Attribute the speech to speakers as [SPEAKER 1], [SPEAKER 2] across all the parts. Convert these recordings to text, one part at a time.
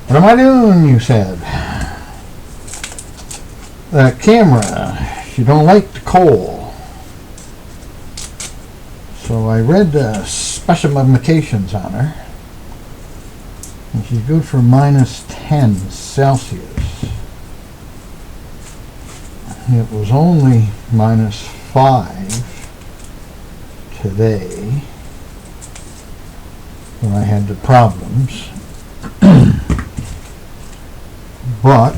[SPEAKER 1] What am I doing, you said? That camera, she don't like the coal. So I read the specifications on her. And she's good for -10 Celsius. It was only -5 today when I had the problems. But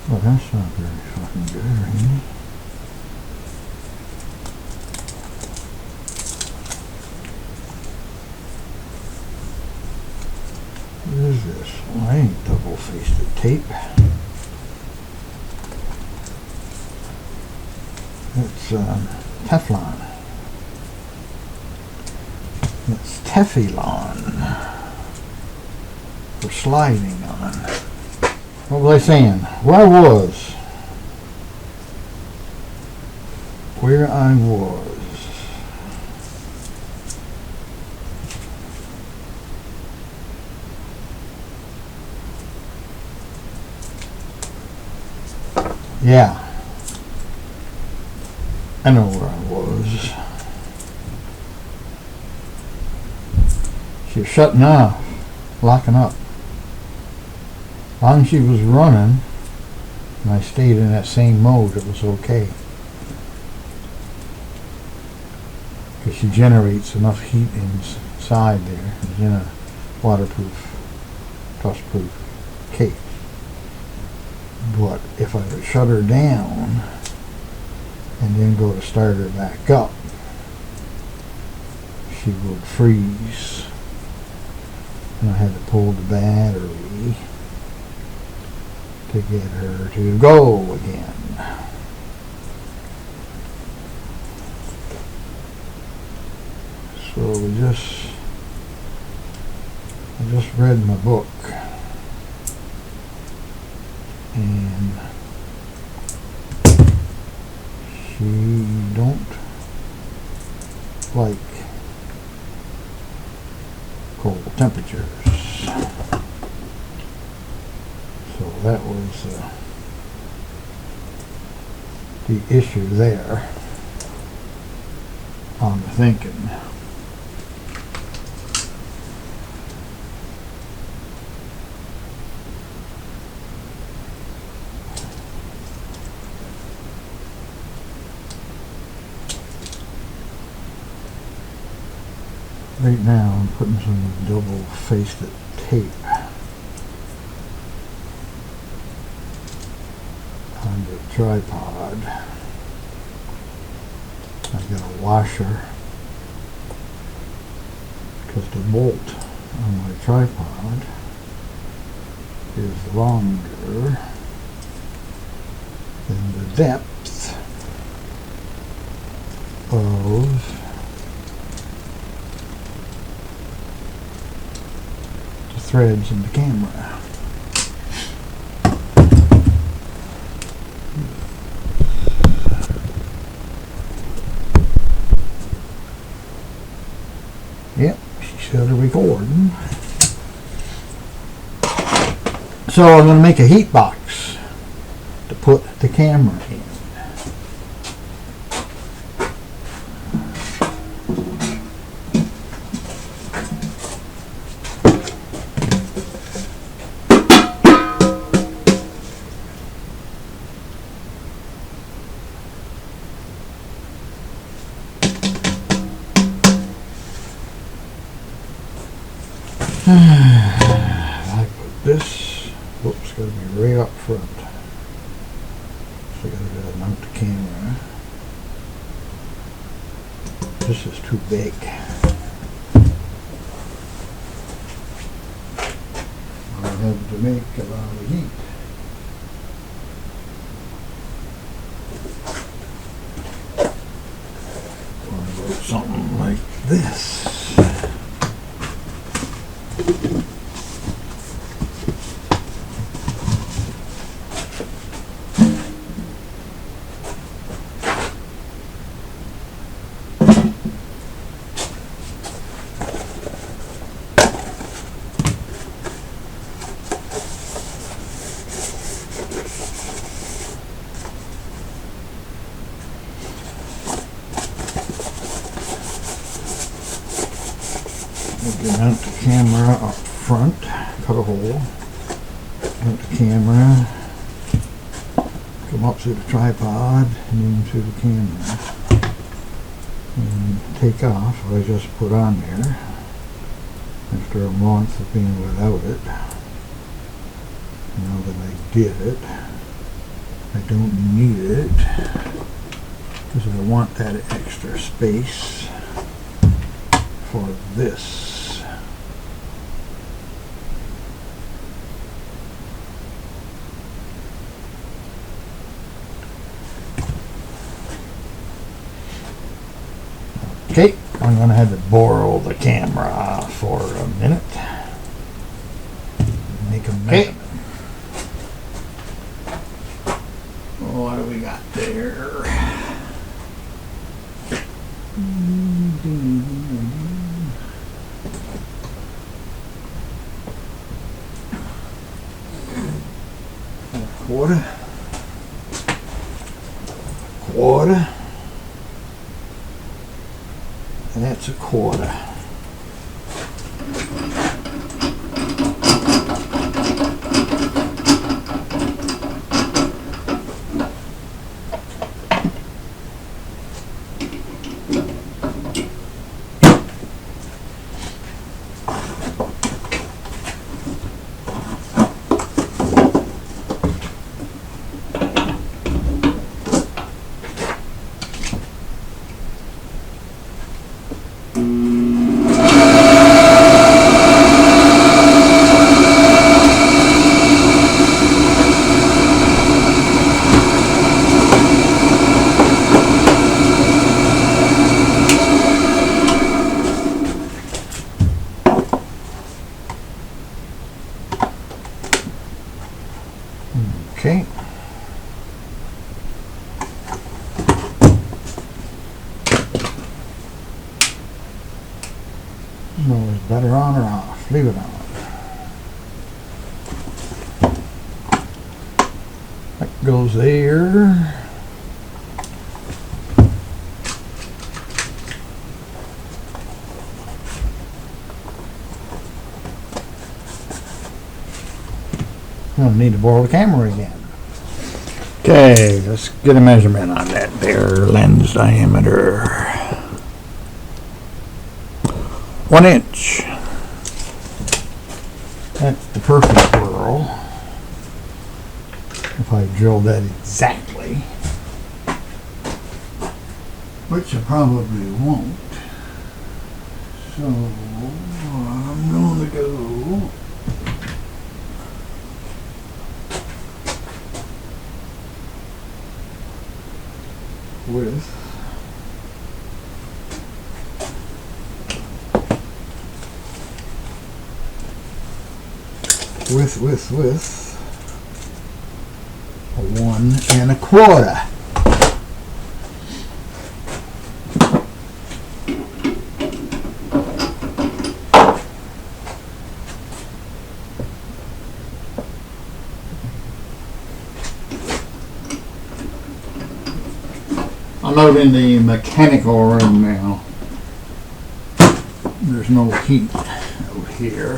[SPEAKER 1] well, that's not very fucking good, right? What is this? Well, I ain't double-faced tape. It's Teflon. It's Teflon for sliding on. What was I saying? Where I was. Yeah. I know where I was. She was shutting off, locking up. As long as she was running, and I stayed in that same mode, it was okay. Because she generates enough heat inside there. It's in a waterproof, dustproof case. But if I would shut her down and then go to start her back up, she would freeze. And I had to pull the battery to get her to go again. So I just read my book, and she don't like cold temperatures. So that was the issue there on the thinking. Right now I'm putting some double-faced tape on the tripod. I've got a washer because the bolt on my tripod is longer than the depth of threads in the camera. Yep, she started recording. So I'm going to make a heat box to put the camera in. I put this, whoops, got to be right up front. So I got to mount the camera. This is too big. I have to make a lot of heat. Or something like this. We can mount the camera up front, cut a hole, mount the camera, come up through the tripod and in through the camera. And take off what I just put on there after a month of being without it. Now that I did it, I don't need it because I want that extra space for this. Okay, I'm going to have to borrow the camera for a minute. Make a measurement. What do we got there? Quarter. And that's a quarter. Okay. No, is better on or off? Leave it on. That goes there. I'll need to borrow the camera again. Okay, let's get a measurement on that there lens diameter. 1 inch. That's the perfect whirl. If I drill that exactly, which I probably won't. So I'm going to go with a 1 1/4. I'm out in the mechanical room now. There's no heat out here.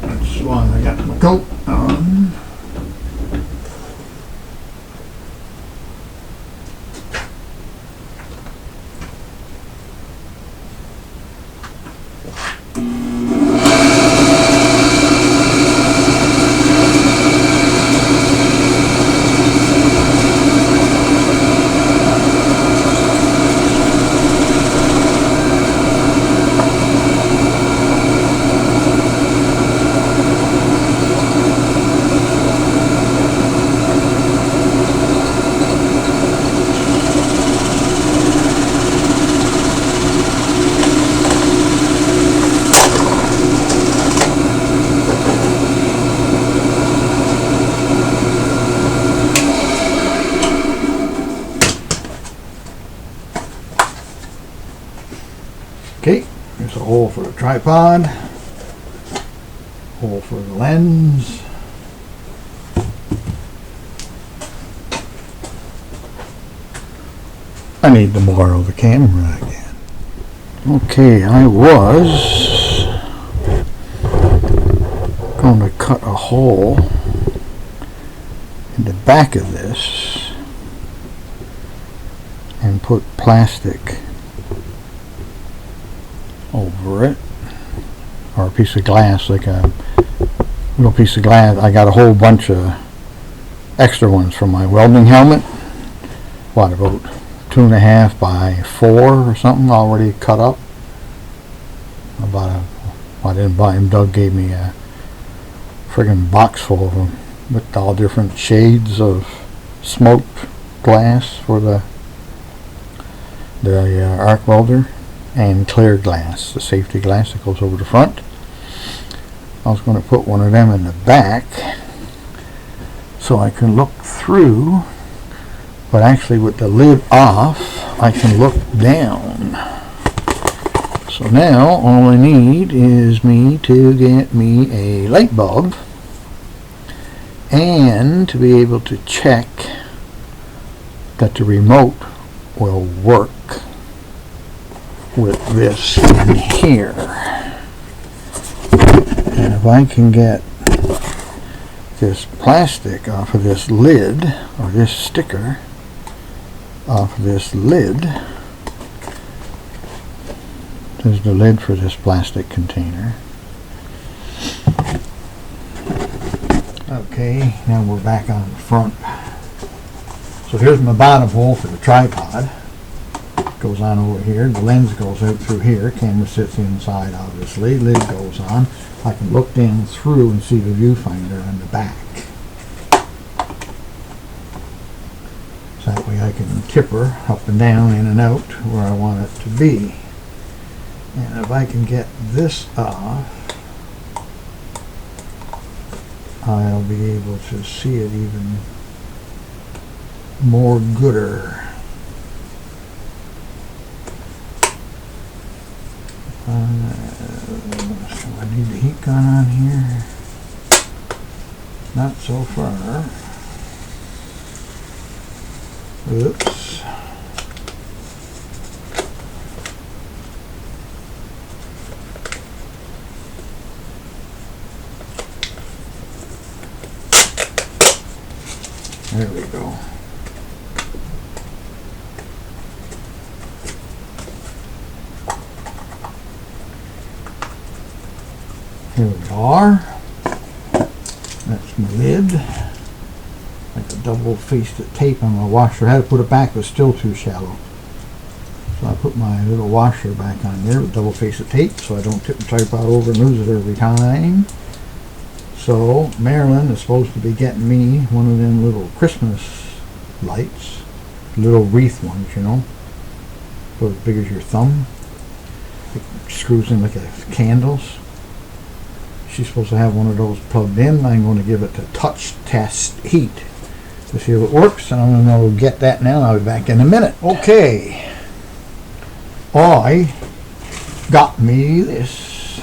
[SPEAKER 1] That's why I got my coat on. Okay, there's a hole for the tripod, hole for the lens. I need to borrow the camera again. Okay, I was going to cut a hole in the back of this and put plastic over it, or a piece of glass, like a little piece of glass. I got a whole bunch of extra ones from my welding helmet. What, about 2.5 by 4 or something already cut up. I didn't buy them. Doug gave me a friggin' box full of them with all different shades of smoked glass for the arc welder, and clear glass, the safety glass that goes over the front. I was going to put one of them in the back so I can look through, but actually with the lid off I can look down. So now all I need is me to get me a light bulb and to be able to check that the remote will work with this in here. And if I can get this plastic off of this lid, or this sticker off of this lid, there's the lid for this plastic container. Okay, now we're back on the front. So here's my bottom hole for the tripod. Goes on over here. The lens goes out through here. Camera sits inside, obviously. Lid goes on. I can look down through and see the viewfinder on the back. So that way I can tip her up and down, in and out, where I want it to be. And if I can get this off, I'll be able to see it even more gooder. So I need the heat gun on here. Not so far. Oops. There we go. Here we are. That's my lid. Like a double-faced tape on my washer. I had to put it back, it was still too shallow. So I put my little washer back on there with double-faced tape so I don't tip the tripod over and lose it every time. So Marilyn is supposed to be getting me one of them little Christmas lights. Little wreath ones, you know. About as big as your thumb. It screws in like a candles. She's supposed to have one of those plugged in. I'm going to give it to touch test heat to see if it works, and I'm going to get that now. I'll be back in a minute. Okay, I got me this.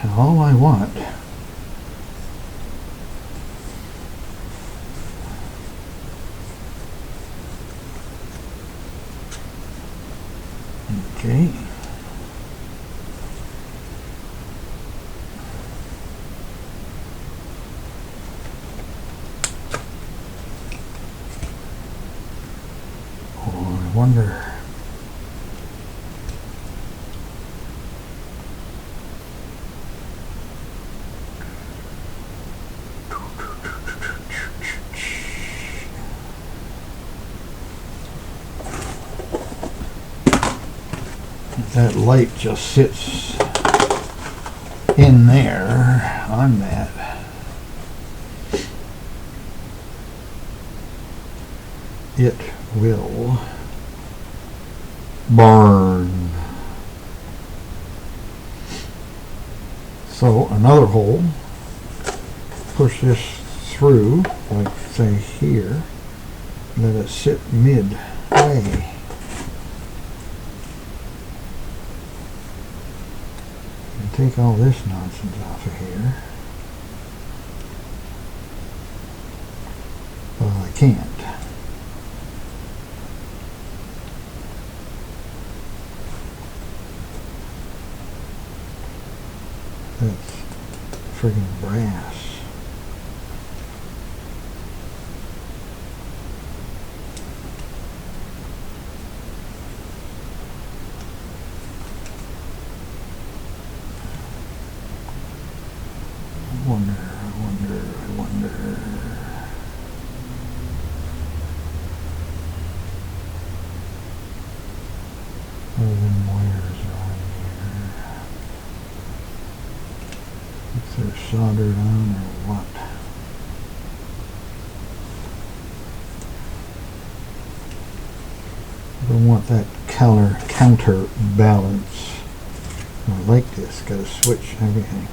[SPEAKER 1] And all I want okay. Oh, I wonder. That light just sits in there on that. It will burn. So another hole, push this through, like say here, let it sit midway. take all this nonsense off of here. Well, I can't. That's friggin' brass. I wonder. Other than wires around here. If they're soldered on or what. I don't want that counterbalance. I like this. Gotta switch everything.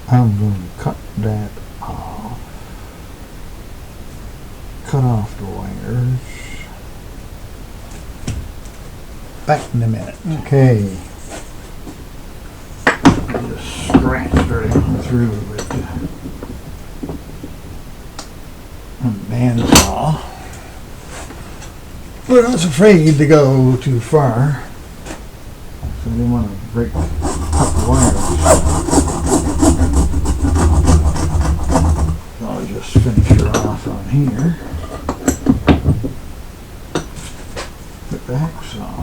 [SPEAKER 1] I'm going to cut that off. Cut off the wires. Back in a minute. Okay. I just scratched everything through with a bandsaw. But I was afraid to go too far, so I didn't want to break cut the wires. So I'll just finish her off on here with the hacksaw.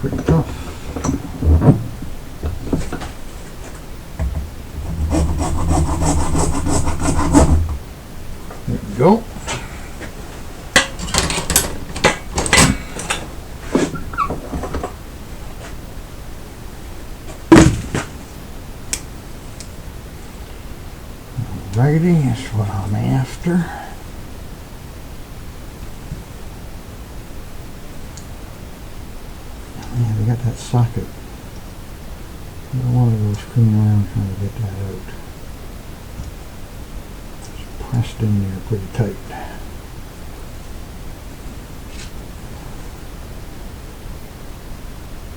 [SPEAKER 1] Pretty tough. There we go. Alrighty, that's what I'm after. Yeah, we got that socket. I don't want to go screwing around trying to get that out. It's pressed in there pretty tight.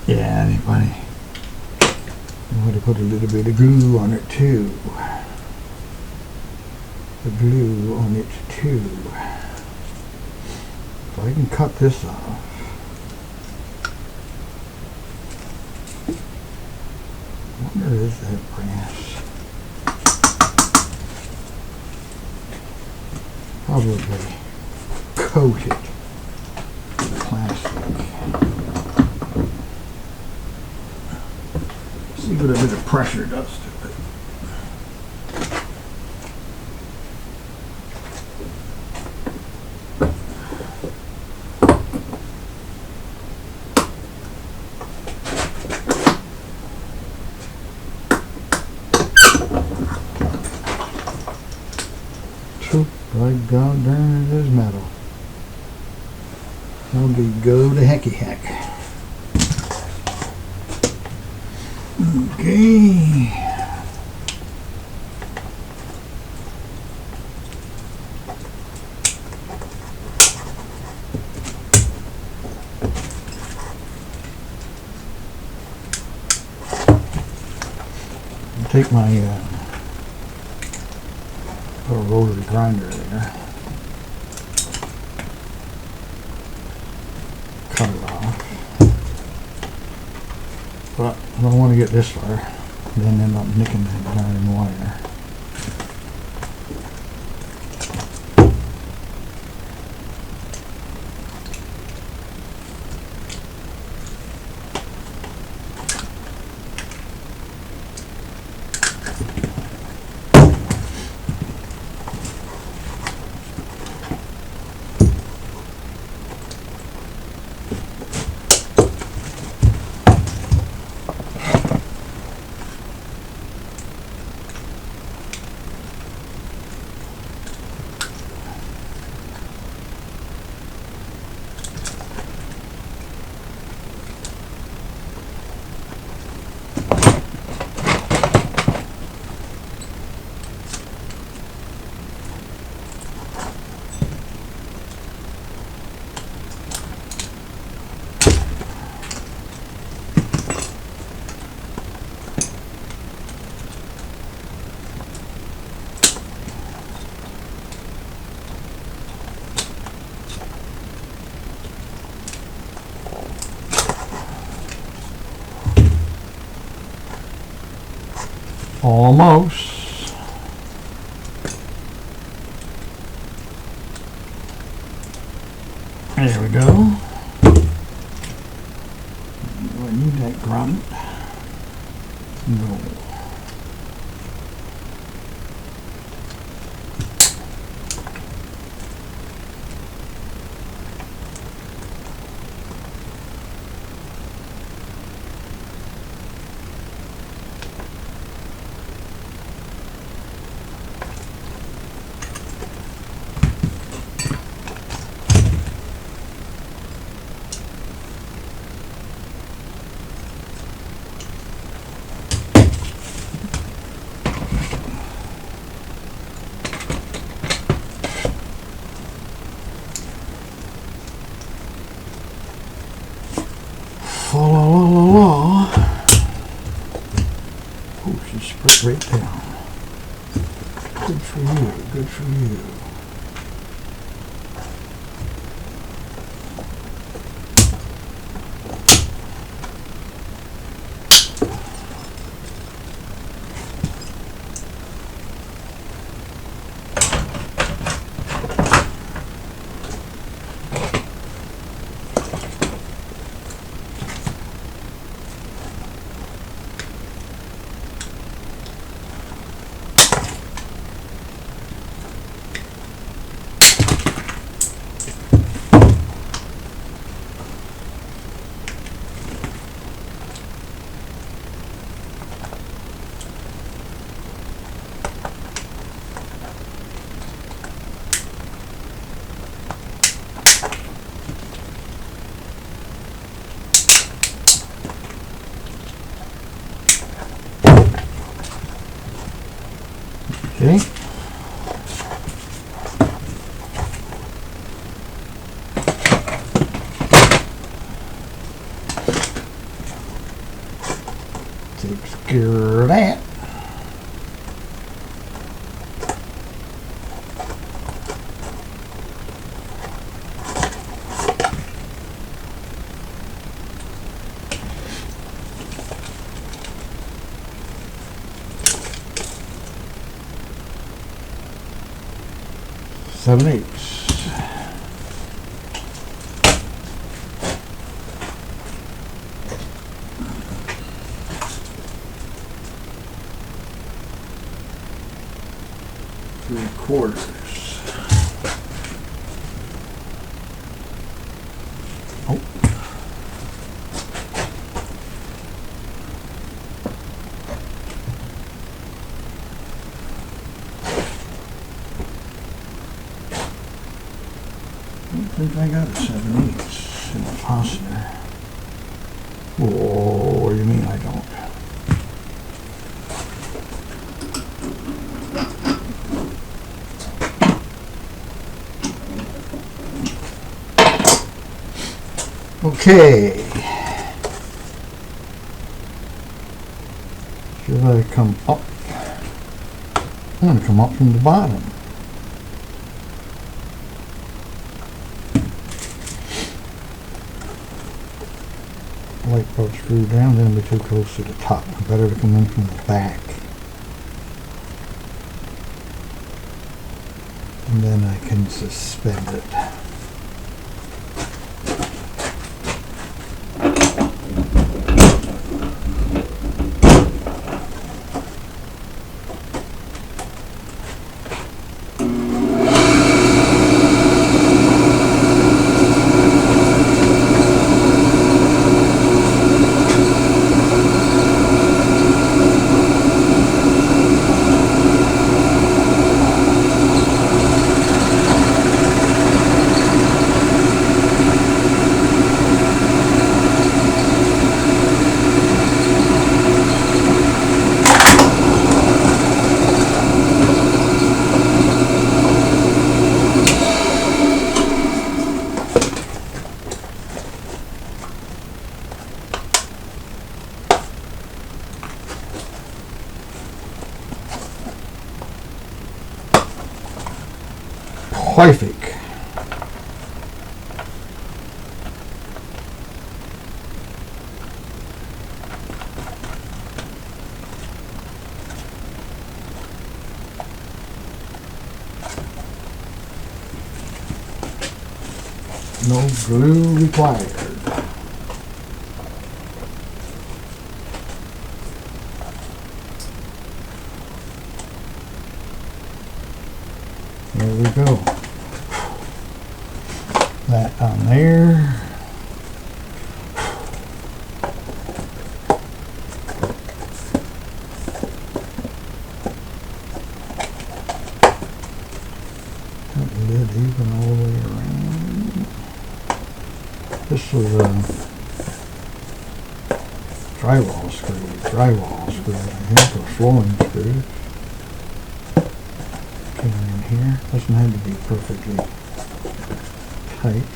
[SPEAKER 1] Yeah, anybody would have put a little bit of glue on it too. The glue on it too. So I can cut this off. Where is that brass? Probably coat it with plastic. See what a bit of pressure does to it. By God darn, it is metal. That'll be go to hecky heck. Okay. I'll take my little rotary grinder there. Cut it off. But I don't want to get this far, then end up nicking that darn wire. Almost. There we go. I need that grunt. No. La la la la la. Oh, she spread right down. Good for you, good for you. Okay. Takes care of that. Seven eighths. Three quarters. Oh. I think I got a 7/8 in the fastener. Whoa, what do you mean I don't? Okay. Should I come up? I'm going to come up from the bottom. Light bulb screw down, then it'll be too close to the top. Better to come in from the back. And then I can suspend it. Perfect. No glue required. There we go. That on there. That lid even all the way around. This was a drywall screw, I think, or flooring screw. Get in here. Doesn't have to be perfectly tight.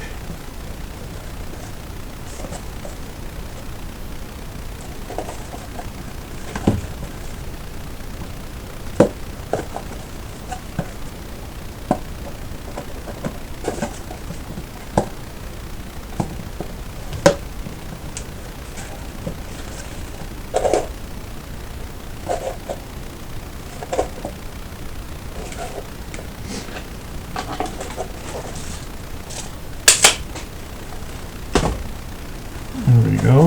[SPEAKER 1] There we go.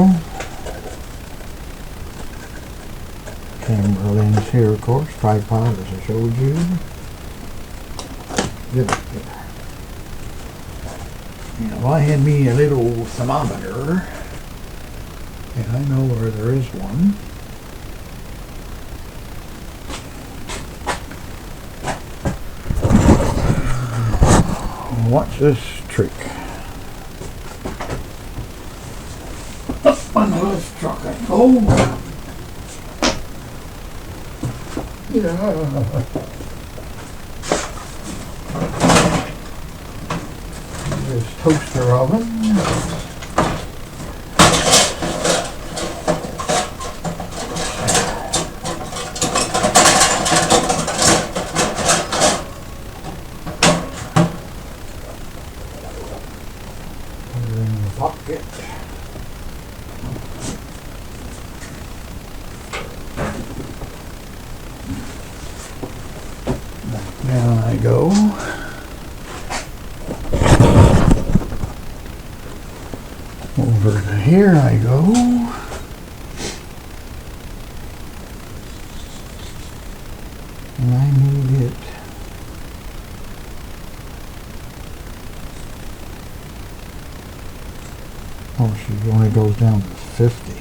[SPEAKER 1] Camera lens here, of course. Tripod, as I showed you. Get it there. Now, I had me a little thermometer, and I know where there is one. Watch this trick. Up on the lift truck I go. Yeah. This toaster oven. Put it in the pocket. Down I go. Over to here I go. And I need it. Oh, she only goes down to 50.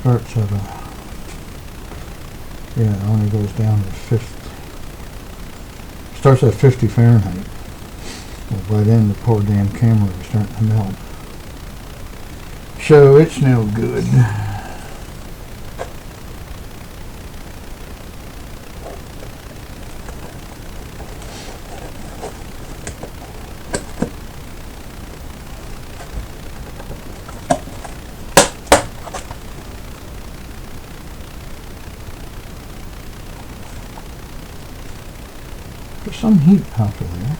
[SPEAKER 1] Starts at yeah, it only goes down to 50. Starts at 50 Fahrenheit. Well, by then the poor damn camera was starting to melt. So it's no good. There's some heat out there.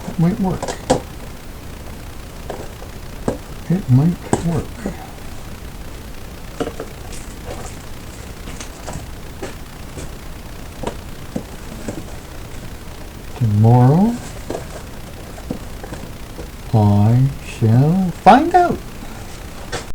[SPEAKER 1] It might work. It might work. Tomorrow I shall find out.